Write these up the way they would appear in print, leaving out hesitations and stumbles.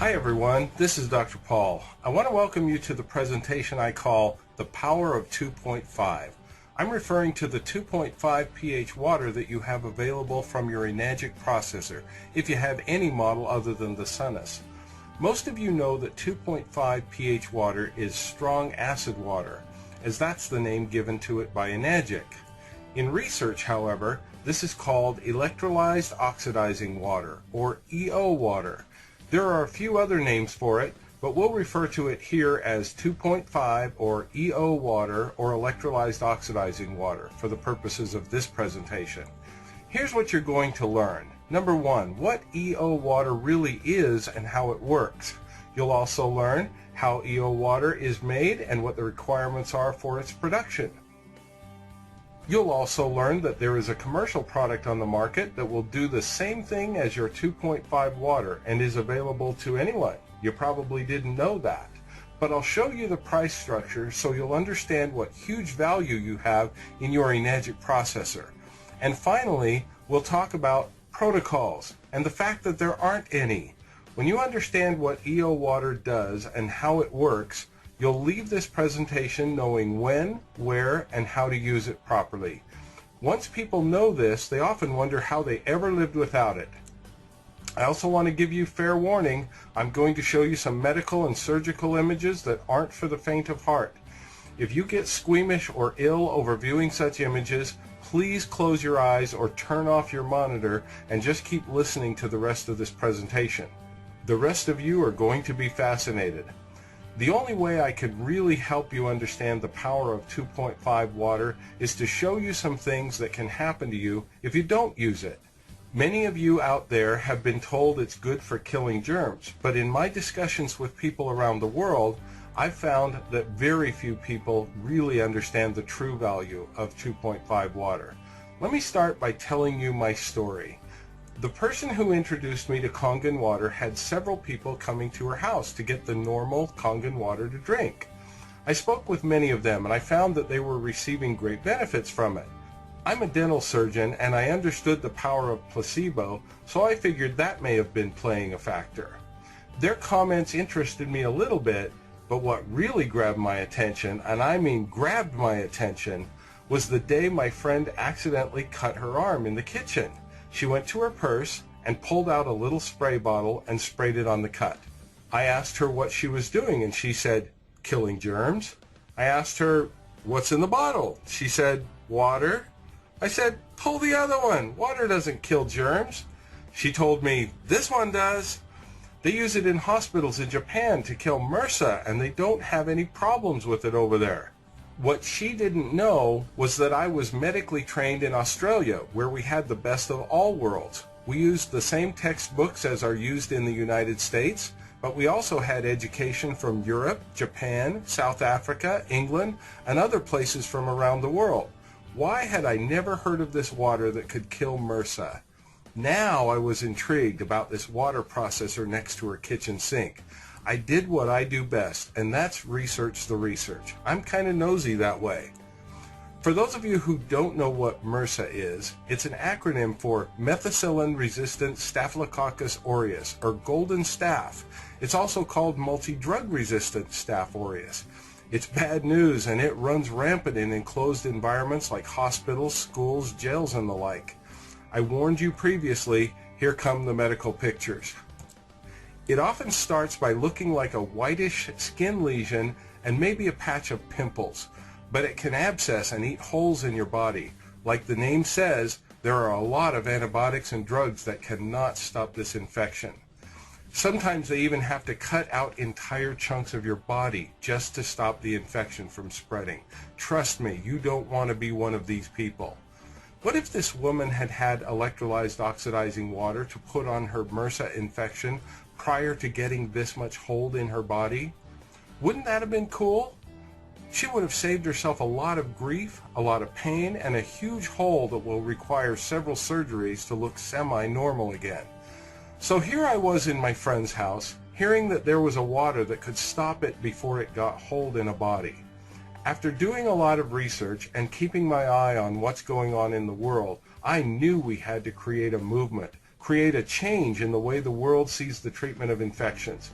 Hi everyone, this is Dr. Paul. I want to welcome you to the presentation I call The Power of 2.5. I'm referring to the 2.5 pH water that you have available from your Enagic processor, if you have any model other than the Sunnis. Most of you know that 2.5 pH water is strong acid water, as that's the name given to it by Enagic. In research, however, this is called electrolyzed oxidizing water, or EO water. There are a few other names for it, but we'll refer to it here as 2.5 or EO water or electrolyzed oxidizing water for the purposes of this presentation. Here's what you're going to learn. Number one, what EO water really is and how it works. You'll also learn how EO water is made and what the requirements are for its production. You'll also learn that there is a commercial product on the market that will do the same thing as your 2.5 water and is available to anyone. You probably didn't know that. But I'll show you the price structure so you'll understand what huge value you have in your Enagic processor. And finally, we'll talk about protocols and the fact that there aren't any. When you understand what EO water does and how it works, you'll leave this presentation knowing when, where, and how to use it properly. Once people know this, they often wonder how they ever lived without it. I also want to give you fair warning. I'm going to show you some medical and surgical images that aren't for the faint of heart. If you get squeamish or ill over viewing such images, please close your eyes or turn off your monitor and just keep listening to the rest of this presentation. The rest of you are going to be fascinated. The only way I could really help you understand the power of 2.5 water is to show you some things that can happen to you if you don't use it. Many of you out there have been told it's good for killing germs, but in my discussions with people around the world, I've found that very few people really understand the true value of 2.5 water. Let me start by telling you my story. The person who introduced me to Kangen Water had several people coming to her house to get the normal Kangen water to drink. I spoke with many of them and I found that they were receiving great benefits from it. I'm a dental surgeon and I understood the power of placebo, so I figured that may have been playing a factor. Their comments interested me a little bit, but what really grabbed my attention, and I mean grabbed my attention, was the day my friend accidentally cut her arm in the kitchen. She went to her purse and pulled out a little spray bottle and sprayed it on the cut. I asked her what she was doing and she said, killing germs. I asked her, what's in the bottle? She said, water. I said, pull the other one. Water doesn't kill germs. She told me, this one does. They use it in hospitals in Japan to kill MRSA and they don't have any problems with it over there. What she didn't know was that I was medically trained in Australia, where we had the best of all worlds. We used the same textbooks as are used in the United States, but we also had education from Europe, Japan, South Africa, England, and other places from around the world. Why had I never heard of this water that could kill MRSA? Now I was intrigued about this water processor next to her kitchen sink. I did what I do best, and that's research the research. I'm kind of nosy that way. For those of you who don't know what MRSA is, it's an acronym for methicillin-resistant Staphylococcus aureus, or golden staph. It's also called multi-drug-resistant Staph aureus. It's bad news, and it runs rampant in enclosed environments like hospitals, schools, jails, and the like. I warned you previously, here come the medical pictures. It often starts by looking like a whitish skin lesion and maybe a patch of pimples, but it can abscess and eat holes in your body. Like the name says, there are a lot of antibiotics and drugs that cannot stop this infection. Sometimes they even have to cut out entire chunks of your body just to stop the infection from spreading. Trust me, you don't want to be one of these people. What if this woman had had electrolyzed oxidizing water to put on her MRSA infection prior to getting this much hold in her body? Wouldn't that have been cool? She would have saved herself a lot of grief, a lot of pain, and a huge hole that will require several surgeries to look semi-normal again. So here I was in my friend's house, hearing that there was a water that could stop it before it got hold in a body. After doing a lot of research and keeping my eye on what's going on in the world, I knew we had to create a movement create a change in the way the world sees the treatment of infections.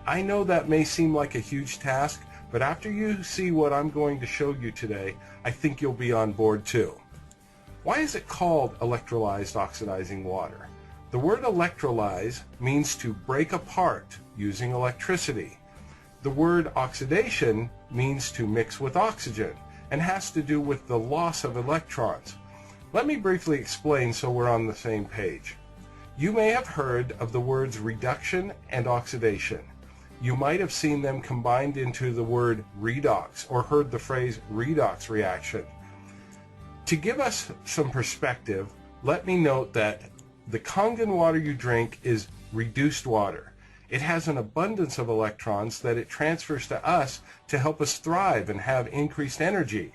I know that may seem like a huge task, but after you see what I'm going to show you today, I think you'll be on board too. Why is it called electrolyzed oxidizing water? The word electrolyze means to break apart using electricity. The word oxidation means to mix with oxygen and has to do with the loss of electrons. Let me briefly explain so we're on the same page. You may have heard of the words reduction and oxidation. You might have seen them combined into the word redox or heard the phrase redox reaction. To give us some perspective, let me note that the Kangen water you drink is reduced water. It has an abundance of electrons that it transfers to us to help us thrive and have increased energy.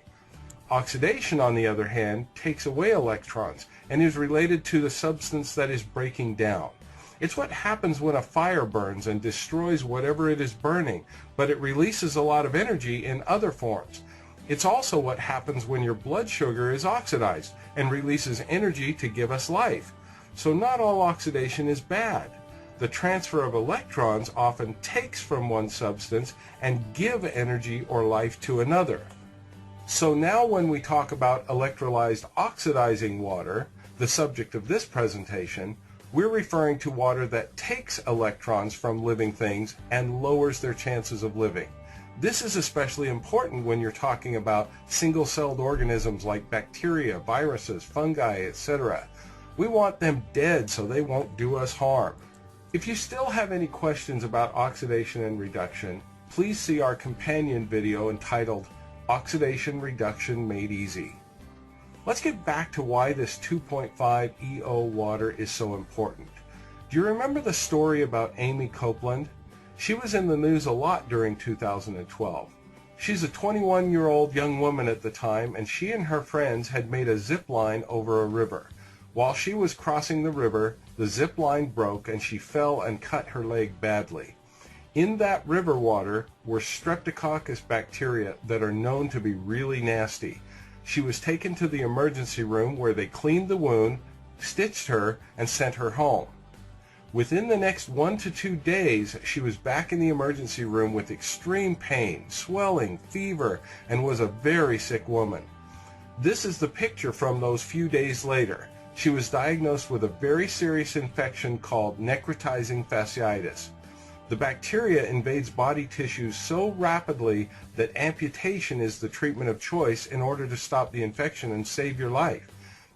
Oxidation, on the other hand, takes away electrons and is related to the substance that is breaking down. It's what happens when a fire burns and destroys whatever it is burning, but it releases a lot of energy in other forms. It's also what happens when your blood sugar is oxidized and releases energy to give us life. So not all oxidation is bad. The transfer of electrons often takes from one substance and give energy or life to another. So now when we talk about electrolyzed oxidizing water, the subject of this presentation, we're referring to water that takes electrons from living things and lowers their chances of living. This is especially important when you're talking about single-celled organisms like bacteria, viruses, fungi, etc. We want them dead so they won't do us harm. If you still have any questions about oxidation and reduction, please see our companion video entitled Oxidation Reduction Made Easy. Let's get back to why this 2.5 EO water is so important. Do you remember the story about Amy Copeland? She was in the news a lot during 2012. She's a 21-year-old young woman at the time, and she and her friends had made a zip line over a river. While she was crossing the river, the zip line broke and she fell and cut her leg badly. In that river water were streptococcus bacteria that are known to be really nasty. She was taken to the emergency room where they cleaned the wound, stitched her, and sent her home. Within the next 1 to 2 days, she was back in the emergency room with extreme pain, swelling, fever, and was a very sick woman. This is the picture from those few days later. She was diagnosed with a very serious infection called necrotizing fasciitis. The bacteria invades body tissues so rapidly that amputation is the treatment of choice in order to stop the infection and save your life.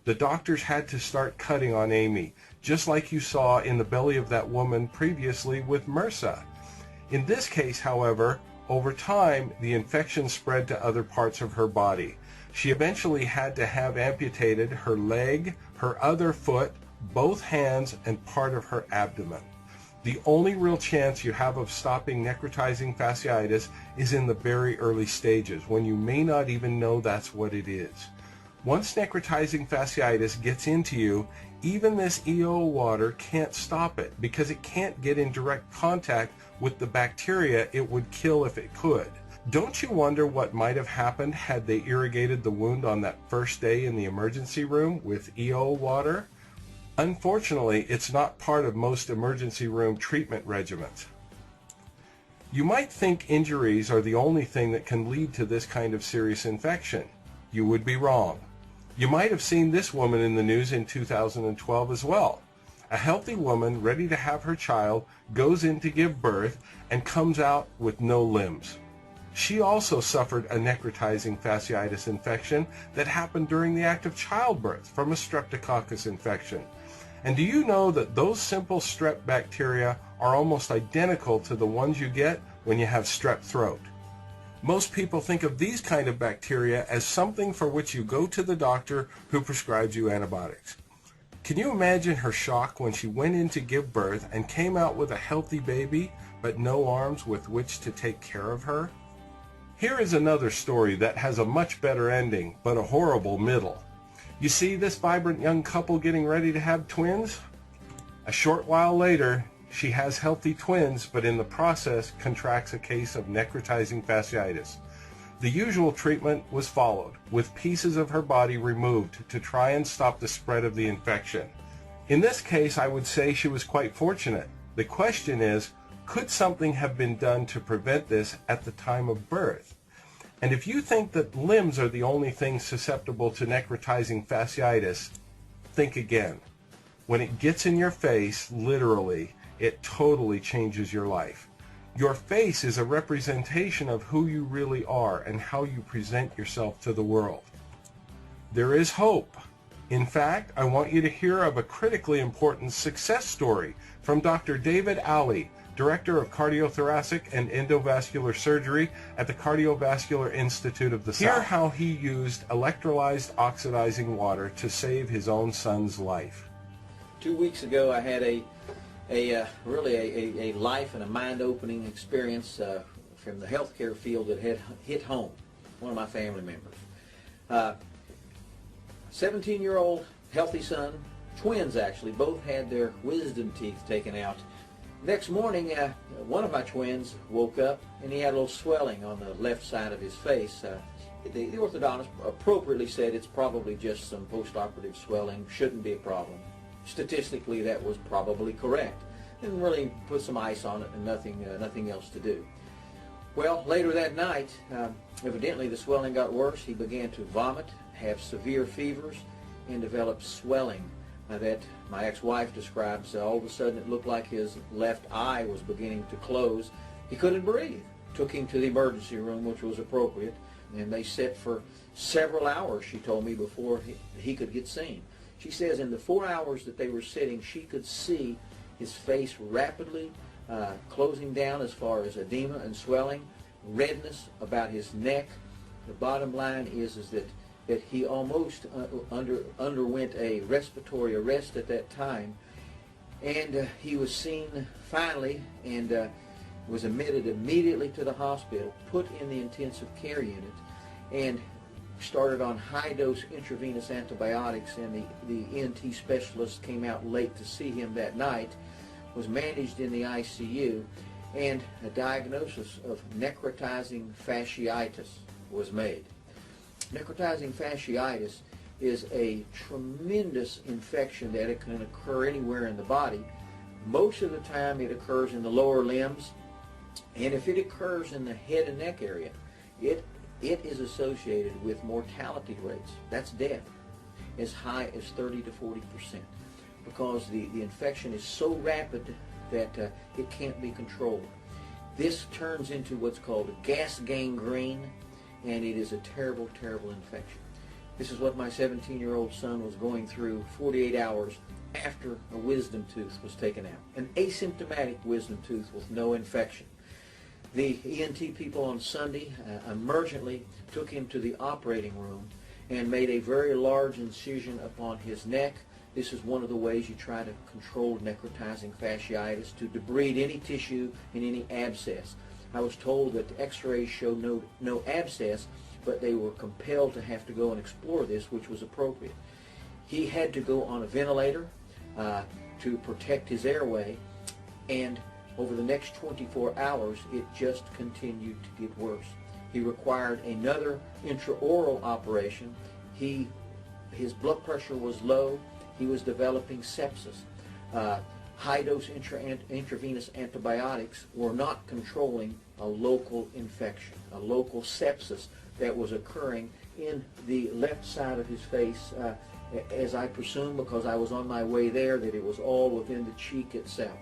The doctors had to start cutting on Amy, just like you saw in the belly of that woman previously with MRSA. In this case, however, over time, the infection spread to other parts of her body. She eventually had to have amputated her leg, her other foot, both hands, and part of her abdomen. The only real chance you have of stopping necrotizing fasciitis is in the very early stages, when you may not even know that's what it is. Once necrotizing fasciitis gets into you, even this EO water can't stop it because it can't get in direct contact with the bacteria it would kill if it could. Don't you wonder what might have happened had they irrigated the wound on that first day in the emergency room with EO water? Unfortunately, it's not part of most emergency room treatment regimens. You might think injuries are the only thing that can lead to this kind of serious infection. You would be wrong. You might have seen this woman in the news in 2012 as well. A healthy woman ready to have her child goes in to give birth and comes out with no limbs. She also suffered a necrotizing fasciitis infection that happened during the act of childbirth from a streptococcus infection. And do you know that those simple strep bacteria are almost identical to the ones you get when you have strep throat? Most people think of these kind of bacteria as something for which you go to the doctor who prescribes you antibiotics. Can you imagine her shock when she went in to give birth and came out with a healthy baby but no arms with which to take care of her? Here is another story that has a much better ending but a horrible middle. You see this vibrant young couple getting ready to have twins? A short while later, she has healthy twins, but in the process contracts a case of necrotizing fasciitis. The usual treatment was followed, with pieces of her body removed to try and stop the spread of the infection. In this case, I would say she was quite fortunate. The question is, could something have been done to prevent this at the time of birth? And if you think that limbs are the only things susceptible to necrotizing fasciitis, think again. When it gets in your face, literally, it totally changes your life. Your face is a representation of who you really are and how you present yourself to the world. There is hope. In fact, I want you to hear of a critically important success story from Dr. David Alley, Director of Cardiothoracic and Endovascular Surgery at the Cardiovascular Institute of the South. Hear how he used electrolyzed oxidizing water to save his own son's life. 2 weeks ago, I had really a life and a mind-opening experience from the healthcare field that had hit home. One of my family members. 17-year-old healthy son, twins actually, both had their wisdom teeth taken out. Next morning, one of my twins woke up and he had a little swelling on the left side of his face. The orthodontist appropriately said it's probably just some post-operative swelling, shouldn't be a problem. Statistically, that was probably correct. And really put some ice on it and nothing else to do. Well, later that night, evidently the swelling got worse. He began to vomit, have severe fevers, and develop swelling that my ex-wife describes. All of a sudden it looked like his left eye was beginning to close. He couldn't breathe. Took him to the emergency room, which was appropriate, and they sat for several hours, she told me, before he could get seen. She says in the 4 hours that they were sitting, she could see his face rapidly closing down as far as edema and swelling, redness about his neck. The bottom line is that he almost underwent a respiratory arrest at that time, and he was seen finally and was admitted immediately to the hospital, put in the intensive care unit, and started on high-dose intravenous antibiotics, and the ENT specialist came out late to see him that night, was managed in the ICU, and a diagnosis of necrotizing fasciitis was made. Necrotizing fasciitis is a tremendous infection that it can occur anywhere in the body. Most of the time it occurs in the lower limbs, and if it occurs in the head and neck area, it is associated with mortality rates, that's death, as high as 30 to 40%, because the infection is so rapid that it can't be controlled. This turns into what's called gas gangrene, and it is a terrible, terrible infection. This is what my 17-year-old son was going through 48 hours after a wisdom tooth was taken out. An asymptomatic wisdom tooth with no infection. The ENT people on Sunday emergently took him to the operating room and made a very large incision upon his neck. This is one of the ways you try to control necrotizing fasciitis, to debride any tissue and any abscess. I was told that the x-rays showed no abscess, but they were compelled to have to go and explore this, which was appropriate. He had to go on a ventilator to protect his airway, and over the next 24 hours, it just continued to get worse. He required another intraoral operation. His blood pressure was low. He was developing sepsis. High-dose intravenous antibiotics were not controlling a local infection, a local sepsis that was occurring in the left side of his face, as I presume, because I was on my way there, that it was all within the cheek itself.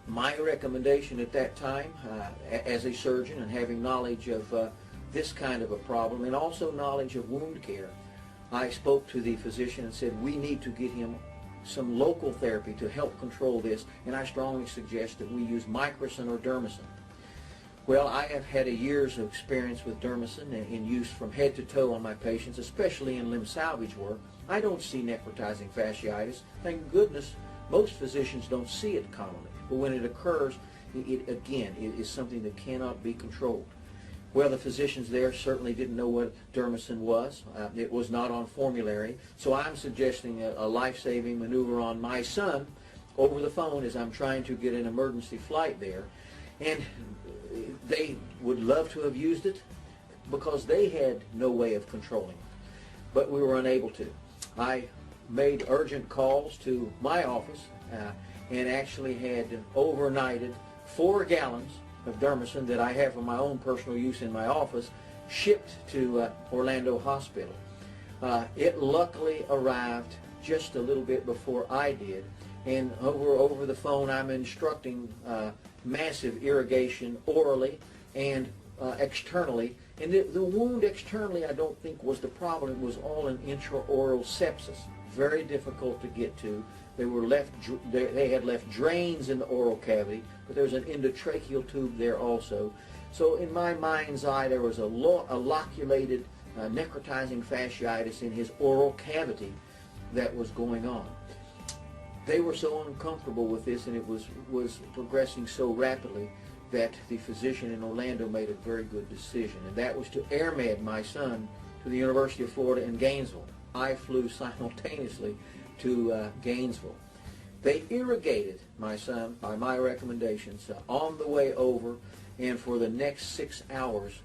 My recommendation at that time, as a surgeon and having knowledge of this kind of a problem and also knowledge of wound care, I spoke to the physician and said, we need to get him some local therapy to help control this, and I strongly suggest that we use microcin or dermacin. Well, I have had a year's of experience with dermacin in use from head to toe on my patients, especially in limb salvage work. I don't see necrotizing fasciitis. Thank goodness most physicians don't see it commonly. But when it occurs, it again is something that cannot be controlled. Well, the physicians there certainly didn't know what dermacin was. It was not on formulary. So I'm suggesting a life-saving maneuver on my son over the phone as I'm trying to get an emergency flight there. And they would love to have used it because they had no way of controlling it. But we were unable to. I made urgent calls to my office and actually had overnighted 4 gallons of Dermacin that I have for my own personal use in my office shipped to Orlando Hospital. It luckily arrived just a little bit before I did, and over the phone I'm instructing massive irrigation orally and externally. And the wound externally I don't think was the problem. It was all an intraoral sepsis, very difficult to get to. They had left drains in the oral cavity, but there's an endotracheal tube there also. So in my mind's eye, there was a loculated necrotizing fasciitis in his oral cavity that was going on. They were so uncomfortable with this, and it was progressing so rapidly, that the physician in Orlando made a very good decision, and that was to airmed my son to the University of Florida in Gainesville. I flew simultaneously to Gainesville. They irrigated my son by my recommendations on the way over and for the next 6 hours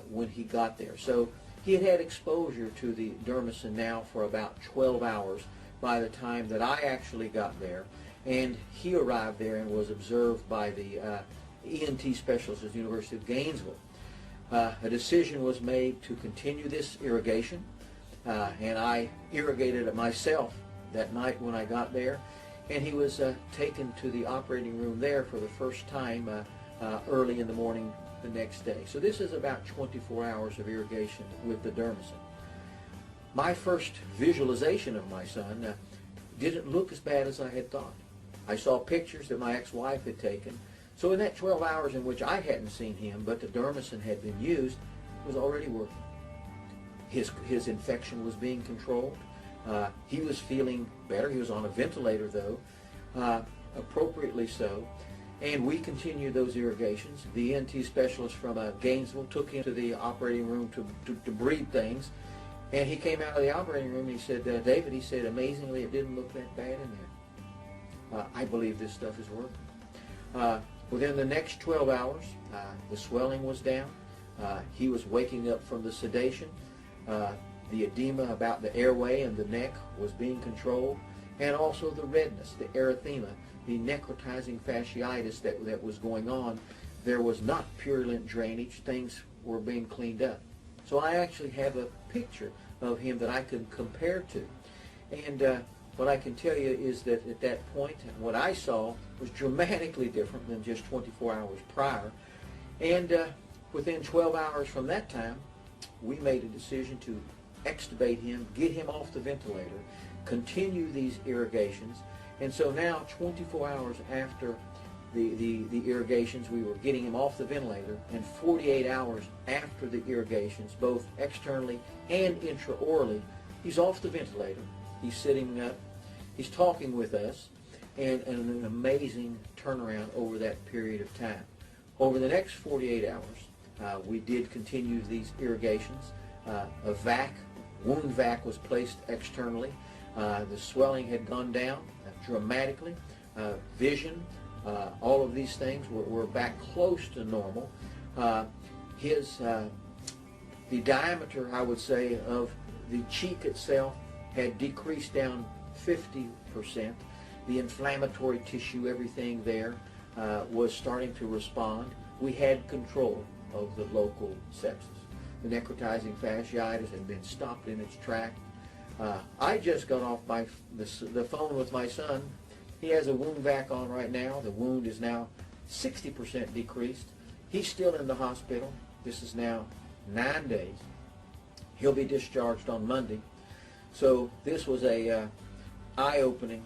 when he got there. So he had had exposure to the Dermacin now for about 12 hours by the time that I actually got there, and he arrived there and was observed by the ENT specialist at the University of Gainesville. A decision was made to continue this irrigation, and I irrigated it myself that night when I got there, and he was taken to the operating room there for the first time early in the morning the next day. So this is about 24 hours of irrigation with the Dermacin. My first visualization of my son didn't look as bad as I had thought. I saw pictures that my ex-wife had taken. So in that 12 hours in which I hadn't seen him, but the Dermacin had been used, it was already working. His infection was being controlled. He was feeling better. He was on a ventilator, though, appropriately so. And we continued those irrigations. The ENT specialist from Gainesville took him to the operating room to breathe things. And he came out of the operating room and he said, David, he said, amazingly, it didn't look that bad in there. I believe this stuff is working. Within the next 12 hours, the swelling was down. He was waking up from the sedation. The edema about the airway and the neck was being controlled, and also the redness, the erythema, the necrotizing fasciitis that was going on. There was not purulent drainage. Things were being cleaned up. So I actually have a picture of him that I can compare to. And what I can tell you is that at that point, what I saw was dramatically different than just 24 hours prior. And within 12 hours from that time, we made a decision to extubate him, get him off the ventilator, continue these irrigations. And so now, 24 hours after the irrigations, we were getting him off the ventilator, and 48 hours after the irrigations, both externally and intraorally, he's off the ventilator. He's sitting up, he's talking with us, and an amazing turnaround over that period of time. Over the next 48 hours, we did continue these irrigations. A wound vac was placed externally. The swelling had gone down dramatically. Vision, all of these things were back close to normal. The diameter, I would say, of the cheek itself had decreased down 50%. The inflammatory tissue, everything there, was starting to respond. We had control of the local sepsis. The necrotizing fasciitis had been stopped in its track. I just got off the phone with my son. He has a wound vac on right now. The wound is now 60% decreased. He's still in the hospital. This is now 9 days. He'll be discharged on Monday. So this was a eye-opening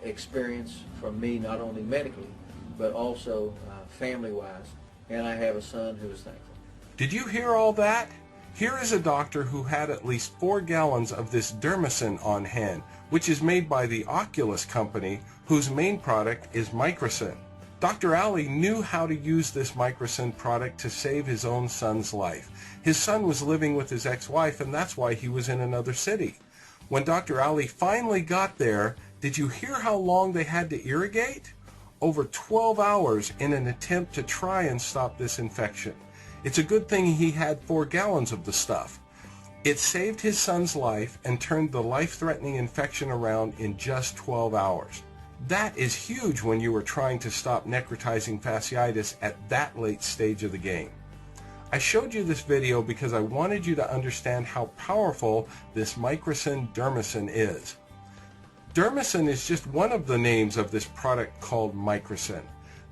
experience from me, not only medically, but also family-wise. And I have a son who is thankful. Did you hear all that? Here is a doctor who had at least 4 gallons of this Dermacin on hand, which is made by the Oculus company, whose main product is Microcin. Dr. Ali knew how to use this Microcin product to save his own son's life. His son was living with his ex-wife, and that's why he was in another city. When Dr. Ali finally got there, did you hear how long they had to irrigate? Over 12 hours in an attempt to try and stop this infection. It's a good thing he had 4 gallons of the stuff. It saved his son's life and turned the life-threatening infection around in just 12 hours. That is huge when you are trying to stop necrotizing fasciitis at that late stage of the game. I showed you this video because I wanted you to understand how powerful this microcin dermicin is. Dermicin is just one of the names of this product called microcin.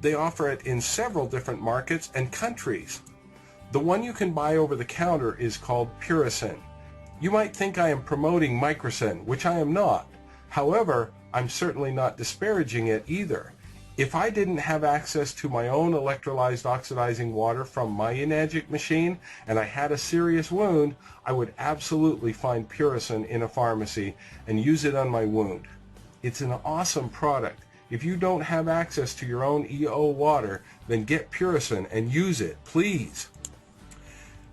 They offer it in several different markets and countries. The one you can buy over the counter is called Puricin. You might think I am promoting microcin, which I am not. However, I'm certainly not disparaging it either. If I didn't have access to my own electrolyzed oxidizing water from my Enagic machine and I had a serious wound, I would absolutely find Puricin in a pharmacy and use it on my wound. It's an awesome product. If you don't have access to your own EO water, then get Puricin and use it, please.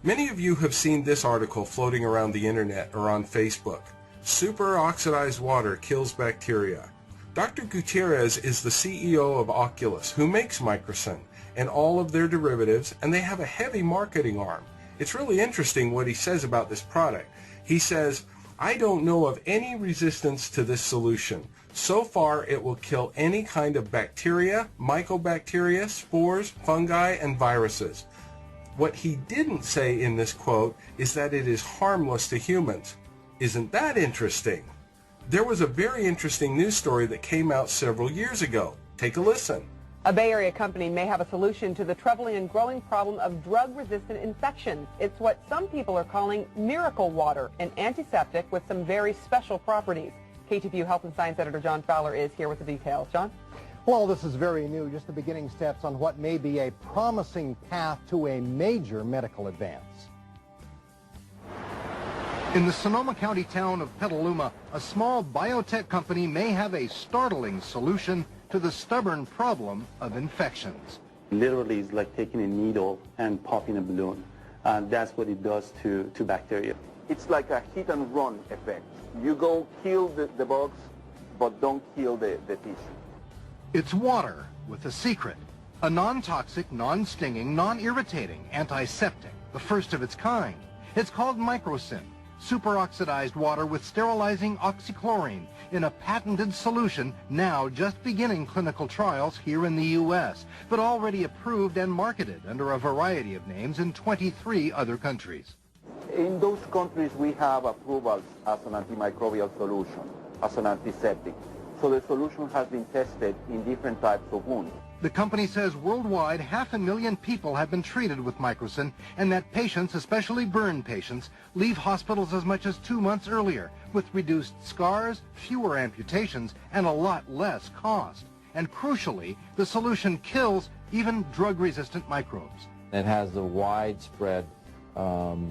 Many of you have seen this article floating around the internet or on Facebook. Superoxidized water kills bacteria. Dr. Gutierrez is the CEO of Oculus, who makes microcin and all of their derivatives, and they have a heavy marketing arm. It's really interesting what he says about this product. He says, "I don't know of any resistance to this solution. So far, it will kill any kind of bacteria, mycobacteria, spores, fungi, and viruses." What he didn't say in this quote is that it is harmless to humans. Isn't that interesting? There was a very interesting news story that came out several years ago. Take a listen. A Bay Area company may have a solution to the troubling and growing problem of drug-resistant infections. It's what some people are calling miracle water, an antiseptic with some very special properties. KTVU Health and Science Editor John Fowler is here with the details. John? Well, this is very new, just the beginning steps on what may be a promising path to a major medical advance. In the Sonoma County town of Petaluma, a small biotech company may have a startling solution to the stubborn problem of infections. Literally, it's like taking a needle and popping a balloon. That's what it does to bacteria. It's like a hit and run effect. You go kill the bugs, but don't kill the tissue. It's water with a secret. A non-toxic, non-stinging, non-irritating antiseptic, the first of its kind. It's called microcin, superoxidized water with sterilizing oxychlorine in a patented solution now just beginning clinical trials here in the U.S., but already approved and marketed under a variety of names in 23 other countries. In those countries, we have approvals as an antimicrobial solution, as an antiseptic. So the solution has been tested in different types of wounds. The company says worldwide 500,000 people have been treated with microcin, and that patients, especially burn patients, leave hospitals as much as 2 months earlier with reduced scars, fewer amputations, and a lot less cost. And crucially, the solution kills even drug-resistant microbes. It has a widespread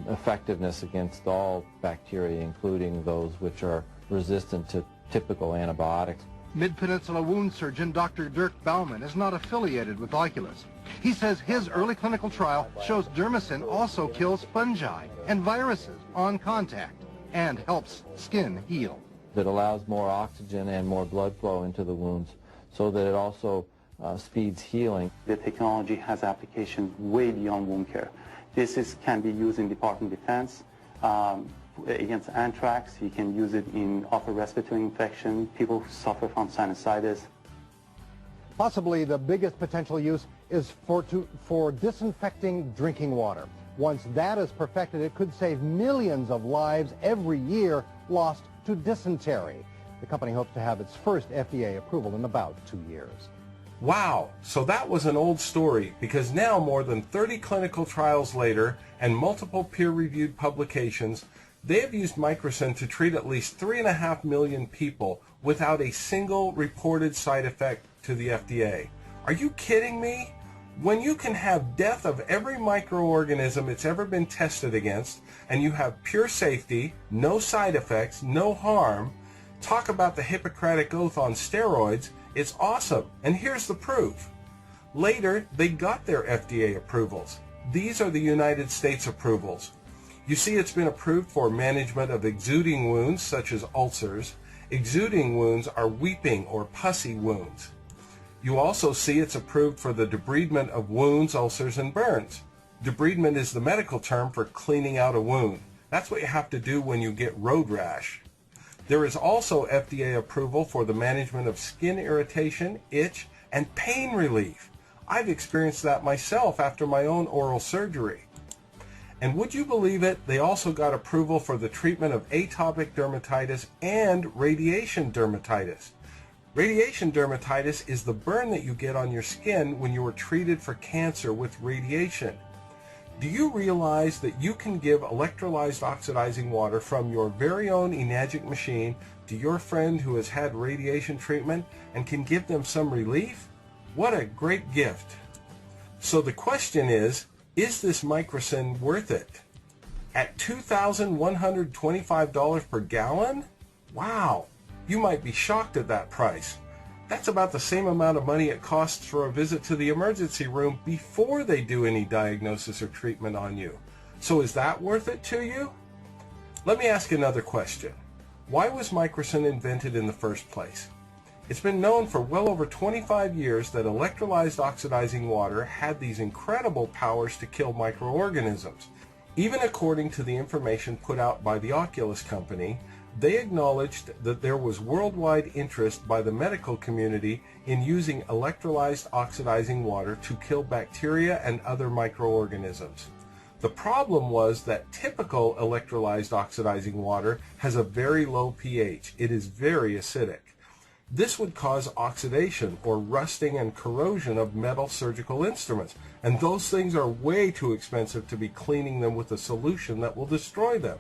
effectiveness against all bacteria, including those which are resistant to typical antibiotics. Mid-Peninsula wound surgeon Dr. Dirk Baumann is not affiliated with Oculus. He says his early clinical trial shows dermicin also kills fungi and viruses on contact and helps skin heal. It allows more oxygen and more blood flow into the wounds so that it also speeds healing. The technology has application way beyond wound care. This can be used in Department of Defense, against anthrax. You can use it in upper respiratory infection, people who suffer from sinusitis. Possibly the biggest potential use is for disinfecting drinking water. Once that is perfected, it could save millions of lives every year lost to dysentery. The company hopes to have its first FDA approval in about 2 years. Wow, so that was an old story, because now more than 30 clinical trials later and multiple peer-reviewed publications, they have used microcin to treat at least 3.5 million people without a single reported side effect to the FDA. Are you kidding me? When you can have death of every microorganism it's ever been tested against, and you have pure safety, no side effects, no harm, talk about the Hippocratic Oath on steroids, it's awesome. And here's the proof. Later, they got their FDA approvals. These are the United States approvals. You see, it's been approved for management of exuding wounds, such as ulcers. Exuding wounds are weeping or pussy wounds. You also see it's approved for the debridement of wounds, ulcers, and burns. Debridement is the medical term for cleaning out a wound. That's what you have to do when you get road rash. There is also FDA approval for the management of skin irritation, itch, and pain relief. I've experienced that myself after my own oral surgery. And would you believe it, they also got approval for the treatment of atopic dermatitis and radiation dermatitis. Radiation dermatitis is the burn that you get on your skin when you are treated for cancer with radiation. Do you realize that you can give electrolyzed oxidizing water from your very own Enagic machine to your friend who has had radiation treatment and can give them some relief? What a great gift. So the question is this microcin worth it? At $2,125 per gallon? Wow, you might be shocked at that price. That's about the same amount of money it costs for a visit to the emergency room before they do any diagnosis or treatment on you. So is that worth it to you? Let me ask another question. Why was microcin invented in the first place? It's been known for well over 25 years that electrolyzed oxidizing water had these incredible powers to kill microorganisms. Even according to the information put out by the Oculus company, they acknowledged that there was worldwide interest by the medical community in using electrolyzed oxidizing water to kill bacteria and other microorganisms. The problem was that typical electrolyzed oxidizing water has a very low pH. It is very acidic. This would cause oxidation or rusting and corrosion of metal surgical instruments, and those things are way too expensive to be cleaning them with a solution that will destroy them.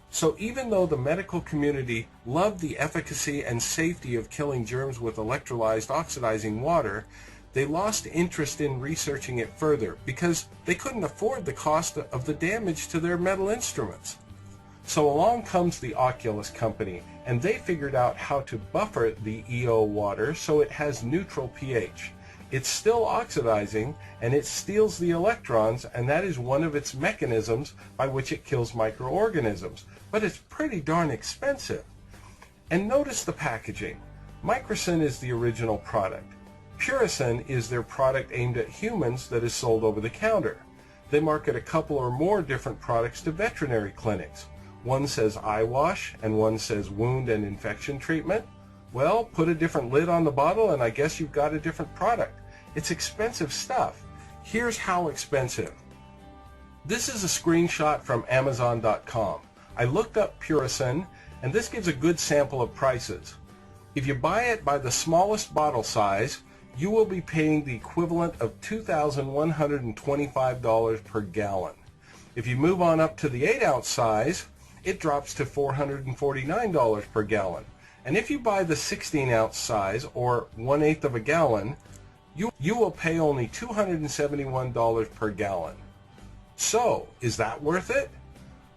So even though the medical community loved the efficacy and safety of killing germs with electrolyzed oxidizing water, they lost interest in researching it further because they couldn't afford the cost of the damage to their metal instruments. So along comes the Oculus company, and they figured out how to buffer the EO water so it has neutral pH. It's still oxidizing, and it steals the electrons, and that is one of its mechanisms by which it kills microorganisms. But it's pretty darn expensive. And notice the packaging. Microcin is the original product. Puricin is their product aimed at humans that is sold over the counter. They market a couple or more different products to veterinary clinics. One says eye wash, and one says wound and infection treatment. Well, put a different lid on the bottle and I guess you've got a different product. It's expensive stuff. Here's how expensive. This is a screenshot from Amazon.com. I looked up Puricin, and this gives a good sample of prices. If you buy it by the smallest bottle size, you will be paying the equivalent of $2,125 per gallon. If you move on up to the 8-ounce size, it drops to $449 per gallon. And if you buy the 16-ounce size, or 1/8 of a gallon, you will pay only $271 per gallon. So, is that worth it?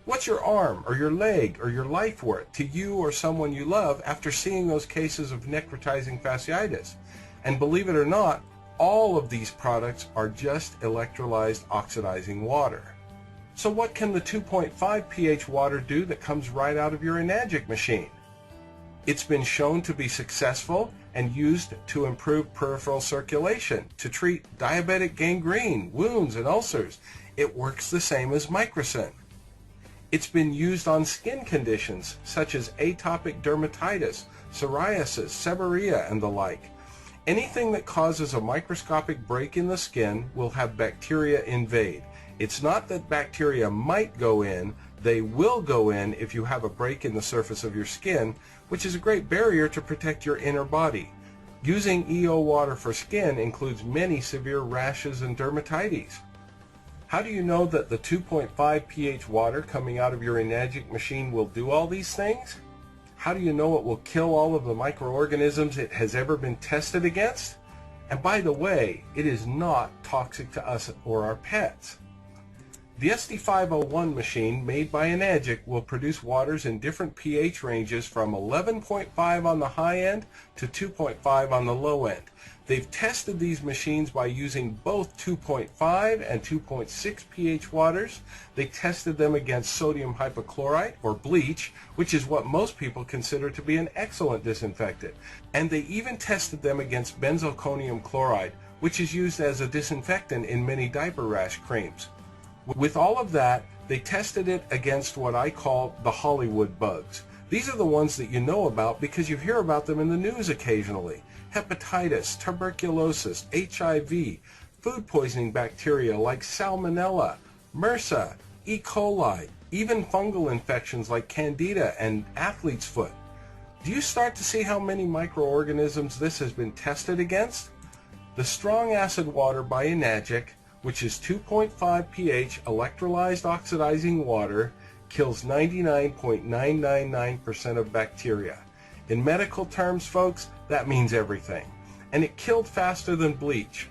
What's your arm, or your leg, or your life worth to you or someone you love after seeing those cases of necrotizing fasciitis? And believe it or not, all of these products are just electrolyzed oxidizing water. So what can the 2.5 pH water do that comes right out of your Enagic machine? It's been shown to be successful and used to improve peripheral circulation, to treat diabetic gangrene, wounds, and ulcers. It works the same as microcin. It's been used on skin conditions such as atopic dermatitis, psoriasis, seborrhea, and the like. Anything that causes a microscopic break in the skin will have bacteria invade. It's not that bacteria might go in, they will go in if you have a break in the surface of your skin, which is a great barrier to protect your inner body. Using EO water for skin includes many severe rashes and dermatitis. How do you know that the 2.5 pH water coming out of your Enagic machine will do all these things? How do you know it will kill all of the microorganisms it has ever been tested against? And by the way, it is not toxic to us or our pets. The SD501 machine made by Enagic will produce waters in different pH ranges from 11.5 on the high end to 2.5 on the low end. They've tested these machines by using both 2.5 and 2.6 pH waters. They tested them against sodium hypochlorite, or bleach, which is what most people consider to be an excellent disinfectant. And they even tested them against benzalkonium chloride, which is used as a disinfectant in many diaper rash creams. With all of that, they tested it against what I call the Hollywood bugs. These are the ones that you know about because you hear about them in the news occasionally. Hepatitis, tuberculosis, HIV, food poisoning bacteria like Salmonella, MRSA, E. coli, even fungal infections like Candida and athlete's foot. Do you start to see how many microorganisms this has been tested against? The strong acid water by Enagic, which is 2.5 pH electrolyzed oxidizing water, kills 99.999% of bacteria. In medical terms, folks, that means everything. And it killed faster than bleach.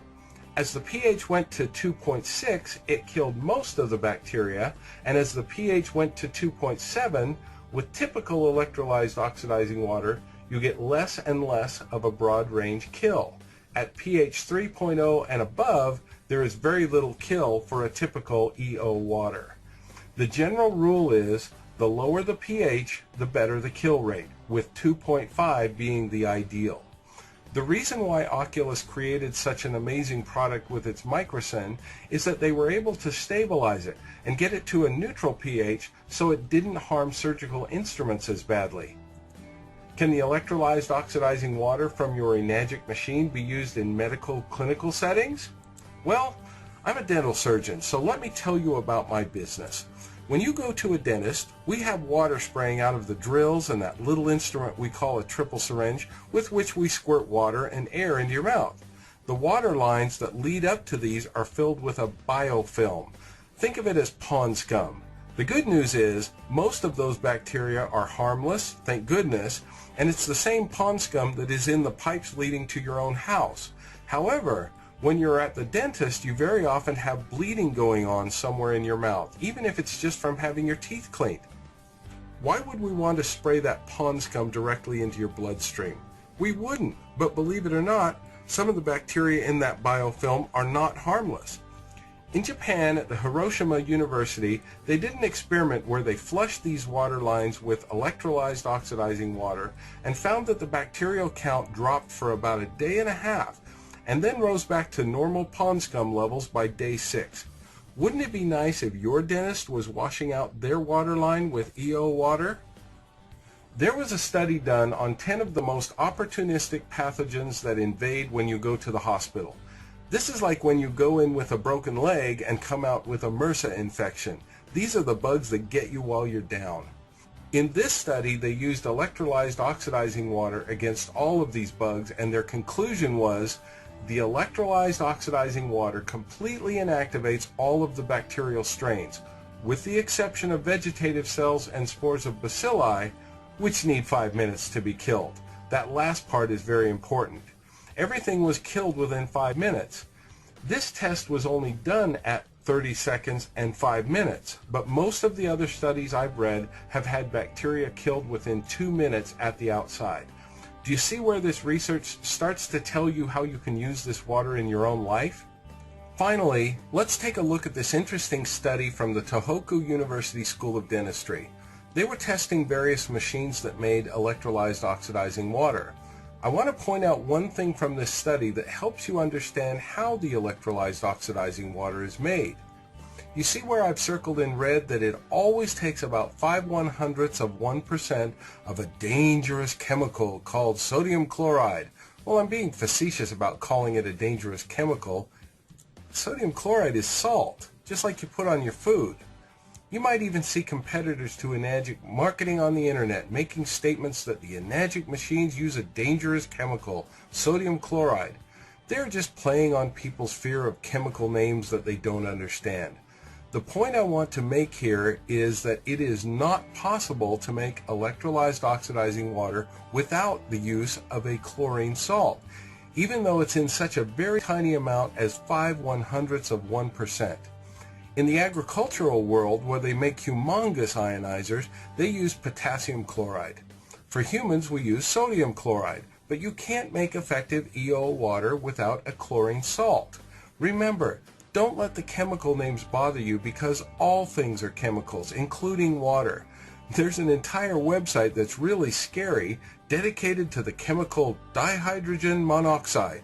As the pH went to 2.6, it killed most of the bacteria, and as the pH went to 2.7, with typical electrolyzed oxidizing water, you get less and less of a broad range kill. At pH 3.0 and above, there is very little kill for a typical EO water. The general rule is the lower the pH, the better the kill rate, with 2.5 being the ideal. The reason why Oculus created such an amazing product with its microcin is that they were able to stabilize it and get it to a neutral pH so it didn't harm surgical instruments as badly. Can the electrolyzed oxidizing water from your Enagic machine be used in medical clinical settings? Well, I'm a dental surgeon, so let me tell you about my business. When you go to a dentist, we have water spraying out of the drills and that little instrument we call a triple syringe with which we squirt water and air into your mouth. The water lines that lead up to these are filled with a biofilm. Think of it as pond scum. The good news is most of those bacteria are harmless, thank goodness, and it's the same pond scum that is in the pipes leading to your own house. However, when you're at the dentist, you very often have bleeding going on somewhere in your mouth, even if it's just from having your teeth cleaned. Why would we want to spray that pond scum directly into your bloodstream? We wouldn't, but believe it or not, some of the bacteria in that biofilm are not harmless. In Japan, at the Hiroshima University, they did an experiment where they flushed these water lines with electrolyzed oxidizing water and found that the bacterial count dropped for about a day and a half, and then rose back to normal pond scum levels by day 6. Wouldn't it be nice if your dentist was washing out their water line with EO water? There was a study done on 10 of the most opportunistic pathogens that invade when you go to the hospital. This is like when you go in with a broken leg and come out with a MRSA infection. These are the bugs that get you while you're down. In this study, they used electrolyzed oxidizing water against all of these bugs, and their conclusion was the electrolyzed oxidizing water completely inactivates all of the bacterial strains, with the exception of vegetative cells and spores of bacilli, which need 5 minutes to be killed. That last part is very important. Everything was killed within 5 minutes. This test was only done at 30 seconds and 5 minutes, but most of the other studies I've read have had bacteria killed within 2 minutes at the outside. Do you see where this research starts to tell you how you can use this water in your own life? Finally, let's take a look at this interesting study from the Tohoku University School of Dentistry. They were testing various machines that made electrolyzed oxidizing water. I want to point out one thing from this study that helps you understand how the electrolyzed oxidizing water is made. You see where I've circled in red that it always takes about 0.05% of a dangerous chemical called sodium chloride. Well, I'm being facetious about calling it a dangerous chemical. Sodium chloride is salt, just like you put on your food. You might even see competitors to Enagic marketing on the internet, making statements that the Enagic machines use a dangerous chemical, sodium chloride. They're just playing on people's fear of chemical names that they don't understand. The point I want to make here is that it is not possible to make electrolyzed oxidizing water without the use of a chlorine salt, even though it's in such a very tiny amount as 0.05%. In the agricultural world, where they make humongous ionizers, they use potassium chloride. For humans, we use sodium chloride, but you can't make effective EO water without a chlorine salt. Remember, don't let the chemical names bother you because all things are chemicals, including water. There's an entire website that's really scary dedicated to the chemical dihydrogen monoxide.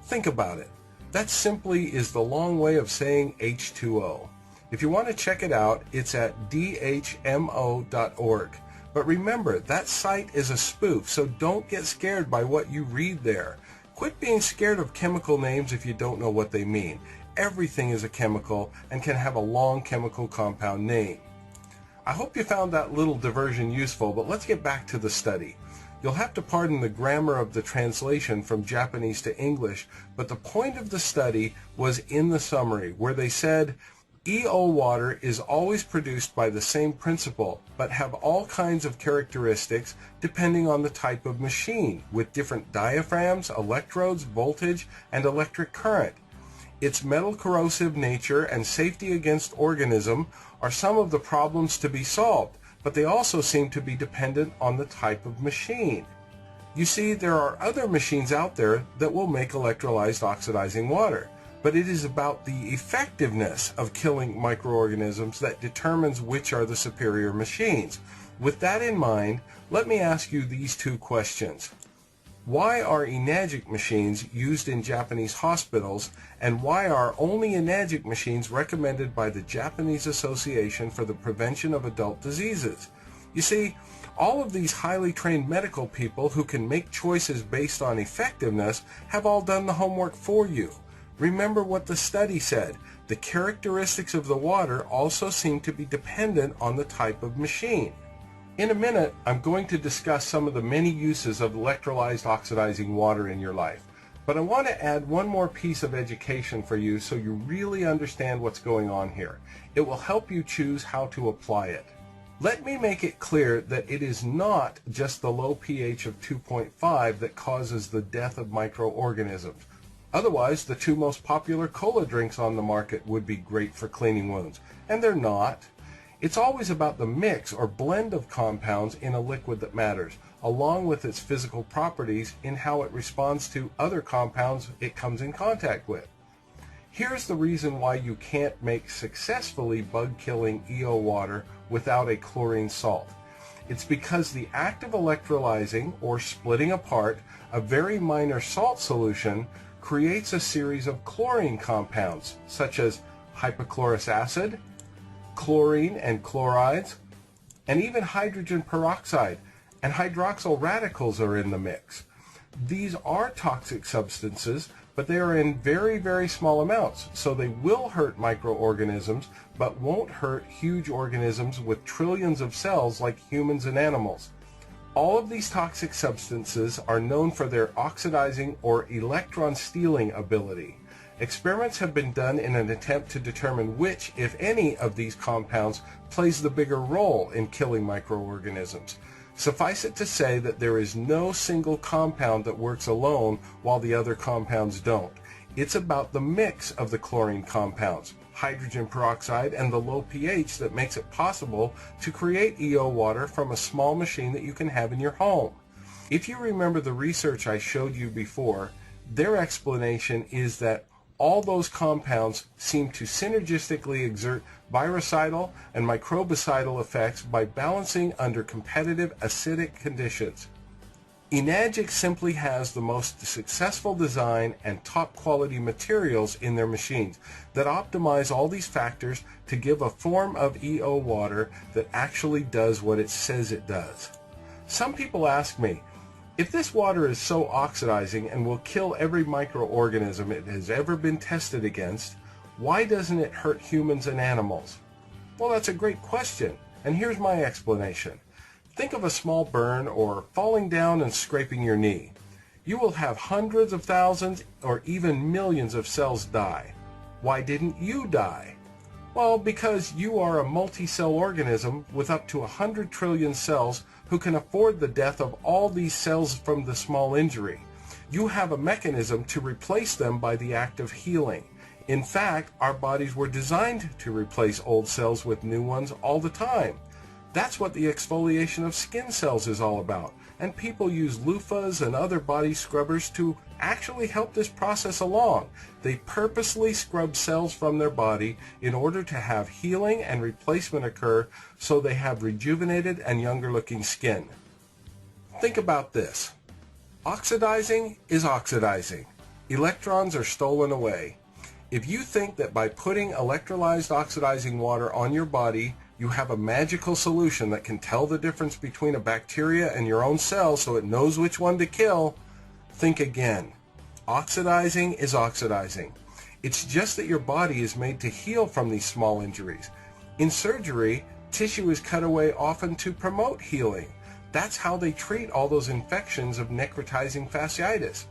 Think about it. That simply is the long way of saying H2O. If you want to check it out, it's at dhmo.org. But remember, that site is a spoof, so don't get scared by what you read there. Quit being scared of chemical names if you don't know what they mean. Everything is a chemical and can have a long chemical compound name. I hope you found that little diversion useful, but let's get back to the study. You'll have to pardon the grammar of the translation from Japanese to English, but the point of the study was in the summary, where they said, EO water is always produced by the same principle, but have all kinds of characteristics depending on the type of machine, with different diaphragms, electrodes, voltage, and electric current. Its metal corrosive nature and safety against organism are some of the problems to be solved, but they also seem to be dependent on the type of machine. You see, there are other machines out there that will make electrolyzed oxidizing water, but it is about the effectiveness of killing microorganisms that determines which are the superior machines. With that in mind, let me ask you these two questions. Why are enagic machines used in Japanese hospitals, and why are only enagic machines recommended by the Japanese Association for the Prevention of Adult Diseases? You see, all of these highly trained medical people who can make choices based on effectiveness have all done the homework for you. Remember what the study said. The characteristics of the water also seem to be dependent on the type of machine. In a minute, I'm going to discuss some of the many uses of electrolyzed oxidizing water in your life. But I want to add one more piece of education for you so you really understand what's going on here. It will help you choose how to apply it. Let me make it clear that it is not just the low pH of 2.5 that causes the death of microorganisms. Otherwise, the two most popular cola drinks on the market would be great for cleaning wounds, and they're not. It's always about the mix or blend of compounds in a liquid that matters, along with its physical properties in how it responds to other compounds it comes in contact with. Here's the reason why you can't make successfully bug-killing EO water without a chlorine salt. It's because the act of electrolyzing or splitting apart a very minor salt solution creates a series of chlorine compounds, such as hypochlorous acid, chlorine and chlorides, and even hydrogen peroxide and hydroxyl radicals are in the mix. These are toxic substances, but they are in very, very small amounts, so they will hurt microorganisms, but won't hurt huge organisms with trillions of cells like humans and animals. All of these toxic substances are known for their oxidizing or electron stealing ability. Experiments have been done in an attempt to determine which, if any, of these compounds plays the bigger role in killing microorganisms. Suffice it to say that there is no single compound that works alone while the other compounds don't. It's about the mix of the chlorine compounds, hydrogen peroxide, and the low pH that makes it possible to create EO water from a small machine that you can have in your home. If you remember the research I showed you before, their explanation is that all those compounds seem to synergistically exert virucidal and microbicidal effects by balancing under competitive acidic conditions. Enagic simply has the most successful design and top quality materials in their machines that optimize all these factors to give a form of EO water that actually does what it says it does. Some people ask me, if this water is so oxidizing and will kill every microorganism it has ever been tested against, why doesn't it hurt humans and animals? Well, that's a great question, and here's my explanation. Think of a small burn or falling down and scraping your knee. You will have hundreds of thousands or even millions of cells die. Why didn't you die? Well, because you are a multi-cell organism with up to 100 trillion cells who can afford the death of all these cells from the small injury. You have a mechanism to replace them by the act of healing. In fact, our bodies were designed to replace old cells with new ones all the time. That's what the exfoliation of skin cells is all about, and people use loofahs and other body scrubbers to actually help this process along. They purposely scrub cells from their body in order to have healing and replacement occur so they have rejuvenated and younger looking skin. Think about this. Oxidizing is oxidizing. Electrons are stolen away. If you think that by putting electrolyzed oxidizing water on your body, you have a magical solution that can tell the difference between a bacteria and your own cell so it knows which one to kill, think again. Oxidizing is oxidizing. It's just that your body is made to heal from these small injuries. In surgery, tissue is cut away often to promote healing. That's how they treat all those infections of necrotizing fasciitis.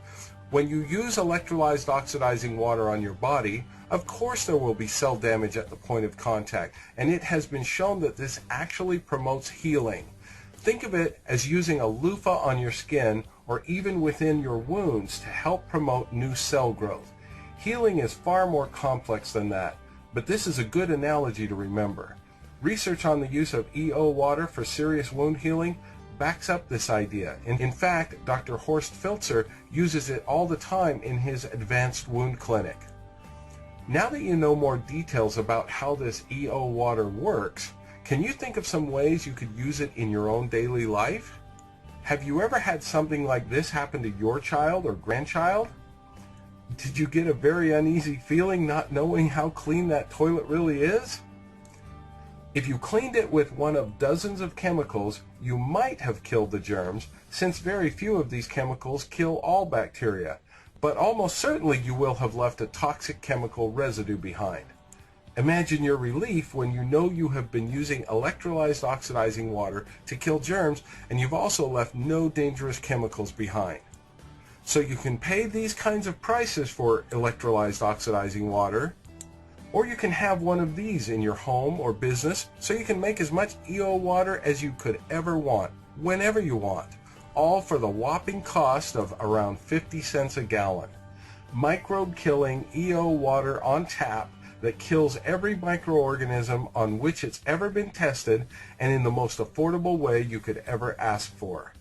When you use electrolyzed oxidizing water on your body, of course there will be cell damage at the point of contact, and it has been shown that this actually promotes healing. Think of it as using a loofah on your skin or even within your wounds to help promote new cell growth. Healing is far more complex than that, but this is a good analogy to remember. Research on the use of EO water for serious wound healing backs up this idea. In fact, Dr. Horst Filzer uses it all the time in his advanced wound clinic. Now that you know more details about how this EO water works, can you think of some ways you could use it in your own daily life? Have you ever had something like this happen to your child or grandchild? Did you get a very uneasy feeling not knowing how clean that toilet really is? If you cleaned it with one of dozens of chemicals, you might have killed the germs, since very few of these chemicals kill all bacteria, but almost certainly you will have left a toxic chemical residue behind. Imagine your relief when you know you have been using electrolyzed oxidizing water to kill germs and you've also left no dangerous chemicals behind. So you can pay these kinds of prices for electrolyzed oxidizing water, or you can have one of these in your home or business so you can make as much EO water as you could ever want, whenever you want, all for the whopping cost of around 50 cents a gallon. Microbe-killing EO water on tap that kills every microorganism on which it's ever been tested and in the most affordable way you could ever ask for.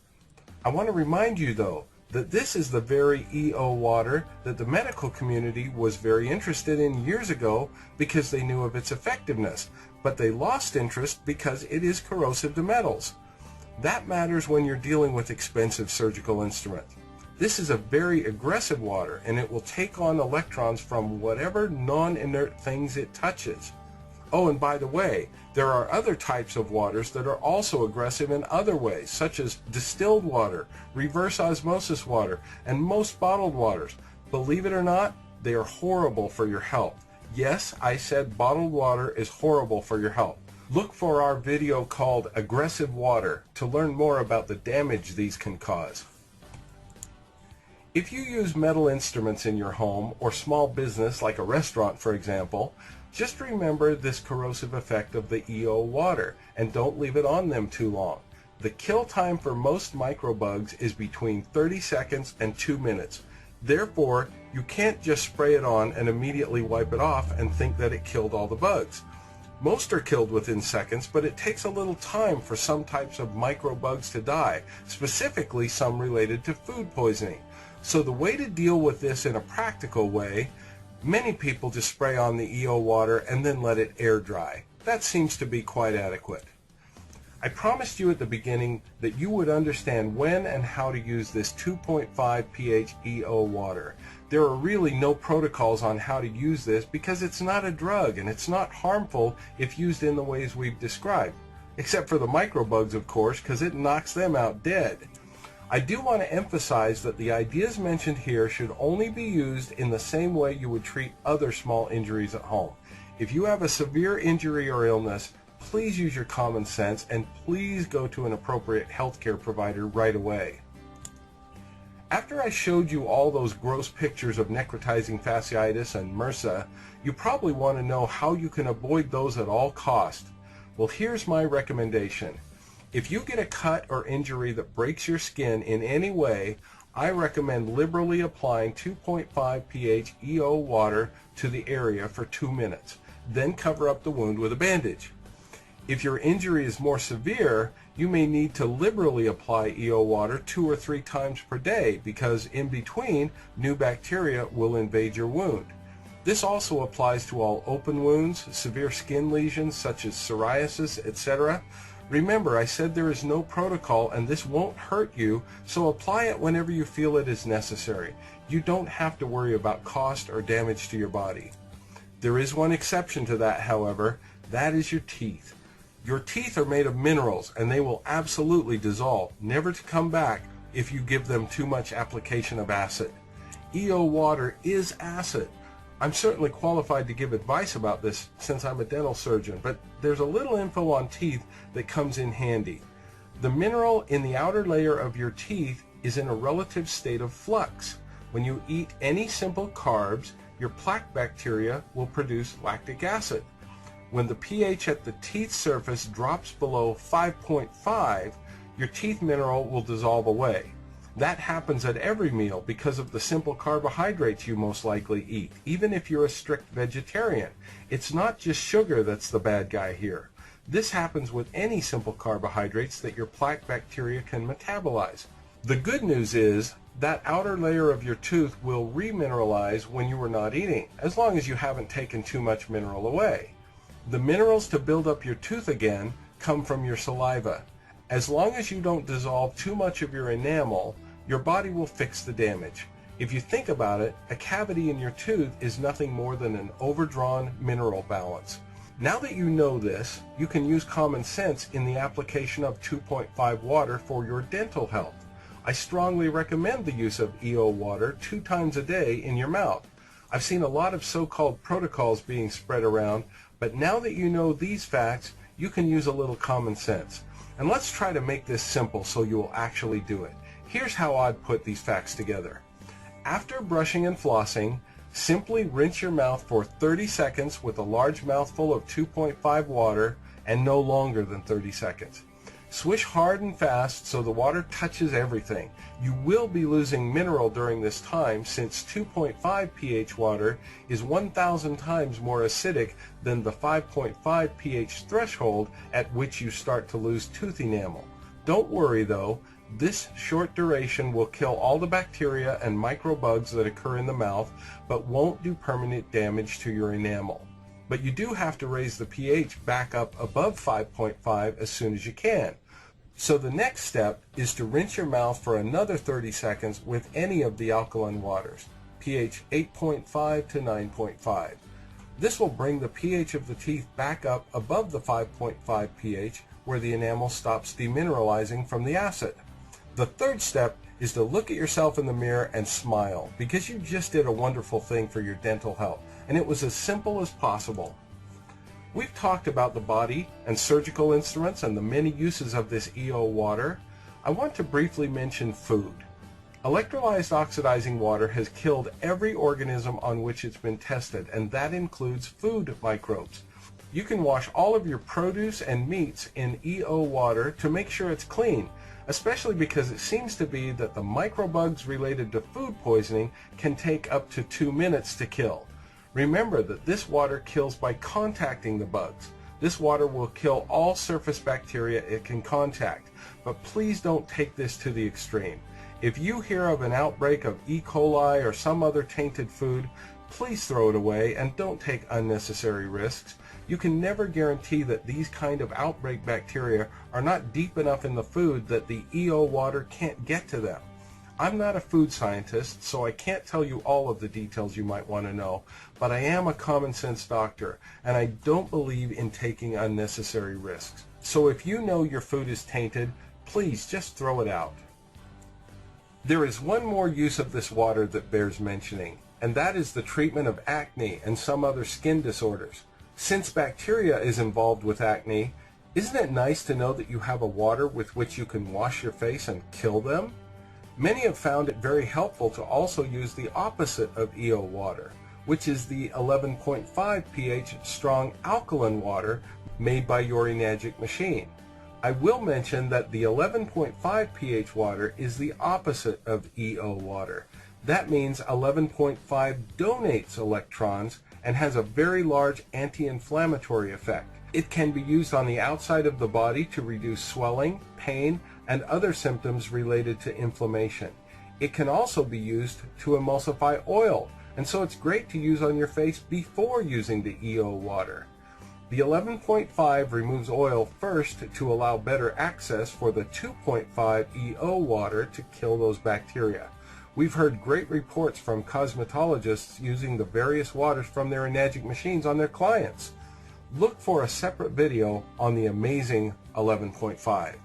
I want to remind you, though, that this is the very EO water that the medical community was very interested in years ago because they knew of its effectiveness, but they lost interest because it is corrosive to metals. That matters when you're dealing with expensive surgical instruments. This is a very aggressive water, and it will take on electrons from whatever non-inert things it touches. Oh, and by the way, there are other types of waters that are also aggressive in other ways, such as distilled water, reverse osmosis water, and most bottled waters. Believe it or not, they are horrible for your health. Yes, I said bottled water is horrible for your health. Look for our video called Aggressive Water to learn more about the damage these can cause. If you use metal instruments in your home or small business like a restaurant, for example, just remember this corrosive effect of the EO water and don't leave it on them too long. The kill time for most microbugs is between 30 seconds and 2 minutes. Therefore, you can't just spray it on and immediately wipe it off and think that it killed all the bugs. Most are killed within seconds, but it takes a little time for some types of microbugs to die, specifically some related to food poisoning. So the way to deal with this in a practical way, many people just spray on the EO water and then let it air dry. That seems to be quite adequate. I promised you at the beginning that you would understand when and how to use this 2.5 pH EO water. There are really no protocols on how to use this because it's not a drug and it's not harmful if used in the ways we've described. Except for the microbugs, of course, because it knocks them out dead. I do want to emphasize that the ideas mentioned here should only be used in the same way you would treat other small injuries at home. If you have a severe injury or illness, please use your common sense and please go to an appropriate healthcare provider right away. After I showed you all those gross pictures of necrotizing fasciitis and MRSA, you probably want to know how you can avoid those at all costs. Well, here's my recommendation. If you get a cut or injury that breaks your skin in any way, I recommend liberally applying 2.5 pH EO water to the area for 2 minutes. Then cover up the wound with a bandage. If your injury is more severe, you may need to liberally apply EO water 2 or 3 times per day because in between, new bacteria will invade your wound. This also applies to all open wounds, severe skin lesions such as psoriasis, etc. Remember, I said there is no protocol and this won't hurt you, so apply it whenever you feel it is necessary. You don't have to worry about cost or damage to your body. There is one exception to that, however. That is your teeth. Your teeth are made of minerals, and they will absolutely dissolve, never to come back if you give them too much application of acid. EO water is acid. I'm certainly qualified to give advice about this since I'm a dental surgeon, but there's a little info on teeth that comes in handy. The mineral in the outer layer of your teeth is in a relative state of flux. When you eat any simple carbs, your plaque bacteria will produce lactic acid. When the pH at the teeth surface drops below 5.5, your teeth mineral will dissolve away. That happens at every meal because of the simple carbohydrates you most likely eat, even if you're a strict vegetarian. It's not just sugar that's the bad guy here. This happens with any simple carbohydrates that your plaque bacteria can metabolize. The good news is that outer layer of your tooth will remineralize when you are not eating, as long as you haven't taken too much mineral away. The minerals to build up your tooth again come from your saliva. As long as you don't dissolve too much of your enamel, your body will fix the damage. If you think about it, a cavity in your tooth is nothing more than an overdrawn mineral balance. Now that you know this, you can use common sense in the application of 2.5 water for your dental health. I strongly recommend the use of EO water 2 times a day in your mouth. I've seen a lot of so-called protocols being spread around, but now that you know these facts, you can use a little common sense. And let's try to make this simple so you will actually do it. Here's how I'd put these facts together. After brushing and flossing, simply rinse your mouth for 30 seconds with a large mouthful of 2.5 water and no longer than 30 seconds. Swish hard and fast so the water touches everything. You will be losing mineral during this time since 2.5 pH water is 1,000 times more acidic than the 5.5 pH threshold at which you start to lose tooth enamel. Don't worry though, this short duration will kill all the bacteria and microbugs that occur in the mouth, but won't do permanent damage to your enamel. But you do have to raise the pH back up above 5.5 as soon as you can. So the next step is to rinse your mouth for another 30 seconds with any of the alkaline waters, pH 8.5 to 9.5. This will bring the pH of the teeth back up above the 5.5 pH where the enamel stops demineralizing from the acid. The third step is to look at yourself in the mirror and smile because you just did a wonderful thing for your dental health, and it was as simple as possible. We've talked about the body and surgical instruments and the many uses of this EO water. I want to briefly mention food. Electrolyzed oxidizing water has killed every organism on which it's been tested, and that includes food microbes. You can wash all of your produce and meats in EO water to make sure it's clean, especially because it seems to be that the microbugs related to food poisoning can take up to 2 minutes to kill. Remember that this water kills by contacting the bugs. This water will kill all surface bacteria it can contact, but please don't take this to the extreme. If you hear of an outbreak of E. coli or some other tainted food, please throw it away and don't take unnecessary risks. You can never guarantee that these kind of outbreak bacteria are not deep enough in the food that the EO water can't get to them. I'm not a food scientist, so I can't tell you all of the details you might want to know, but I am a common sense doctor, and I don't believe in taking unnecessary risks. So if you know your food is tainted, please just throw it out. There is one more use of this water that bears mentioning, and that is the treatment of acne and some other skin disorders. Since bacteria is involved with acne, isn't it nice to know that you have a water with which you can wash your face and kill them? Many have found it very helpful to also use the opposite of EO water, which is the 11.5 pH strong alkaline water made by your Enagic machine. I will mention that the 11.5 pH water is the opposite of EO water. That means 11.5 donates electrons and has a very large anti-inflammatory effect. It can be used on the outside of the body to reduce swelling, pain, and other symptoms related to inflammation. It can also be used to emulsify oil, and so it's great to use on your face before using the EO water. The 11.5 removes oil first to allow better access for the 2.5 EO water to kill those bacteria. We've heard great reports from cosmetologists using the various waters from their Enagic machines on their clients. Look for a separate video on the amazing 11.5.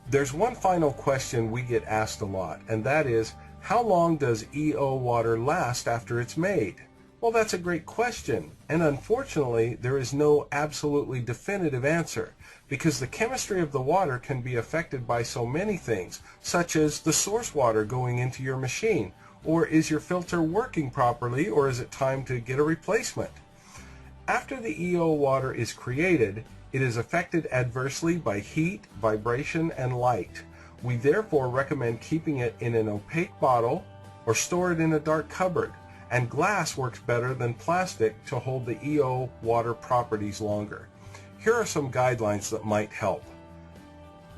There's one final question we get asked a lot, and that is, how long does EO water last after it's made? Well, that's a great question, and unfortunately there is no absolutely definitive answer, because the chemistry of the water can be affected by so many things, such as the source water going into your machine, or is your filter working properly, or is it time to get a replacement? After the EO water is created, it is affected adversely by heat, vibration, and light. We therefore recommend keeping it in an opaque bottle or store it in a dark cupboard, and glass works better than plastic to hold the EO water properties longer. Here are some guidelines that might help.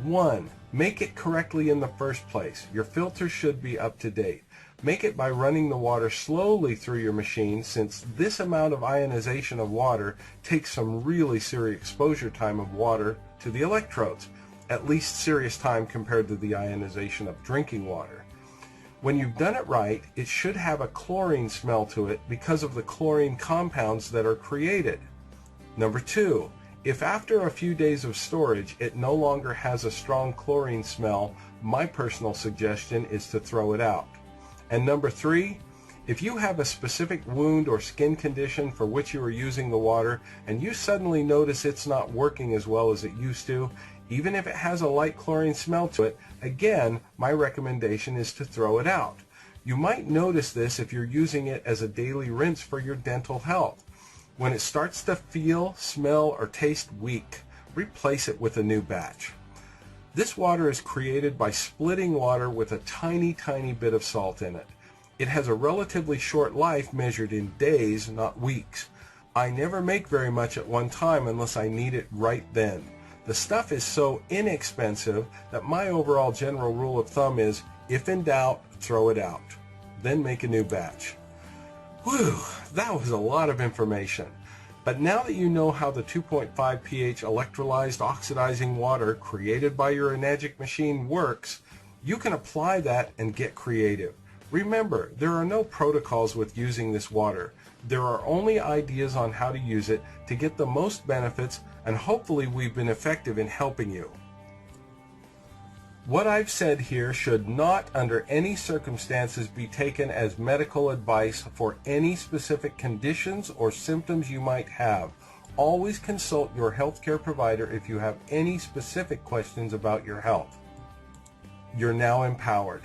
1. Make it correctly in the first place. Your filter should be up to date. Make it by running the water slowly through your machine, since this amount of ionization of water takes some really serious exposure time of water to the electrodes, at least serious time compared to the ionization of drinking water. When you've done it right, it should have a chlorine smell to it because of the chlorine compounds that are created. Number 2, if after a few days of storage it no longer has a strong chlorine smell, my personal suggestion is to throw it out. And number 3, if you have a specific wound or skin condition for which you are using the water and you suddenly notice it's not working as well as it used to, even if it has a light chlorine smell to it, again, my recommendation is to throw it out. You might notice this if you're using it as a daily rinse for your dental health. When it starts to feel, smell, or taste weak, replace it with a new batch. This water is created by splitting water with a tiny bit of salt in it. It has a relatively short life measured in days, not weeks. I never make very much at one time unless I need it right then. The stuff is so inexpensive that my overall general rule of thumb is, if in doubt, throw it out. Then make a new batch. Whew, that was a lot of information. But now that you know how the 2.5 pH electrolyzed oxidizing water created by your Enagic machine works, you can apply that and get creative. Remember, there are no protocols with using this water. There are only ideas on how to use it to get the most benefits, and hopefully we've been effective in helping you. What I've said here should not under any circumstances be taken as medical advice for any specific conditions or symptoms you might have. Always consult your healthcare provider if you have any specific questions about your health. You're now empowered.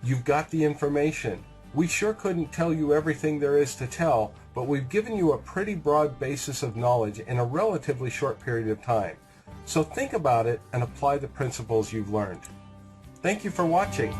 You've got the information. We sure couldn't tell you everything there is to tell, but we've given you a pretty broad basis of knowledge in a relatively short period of time. So think about it and apply the principles you've learned. Thank you for watching.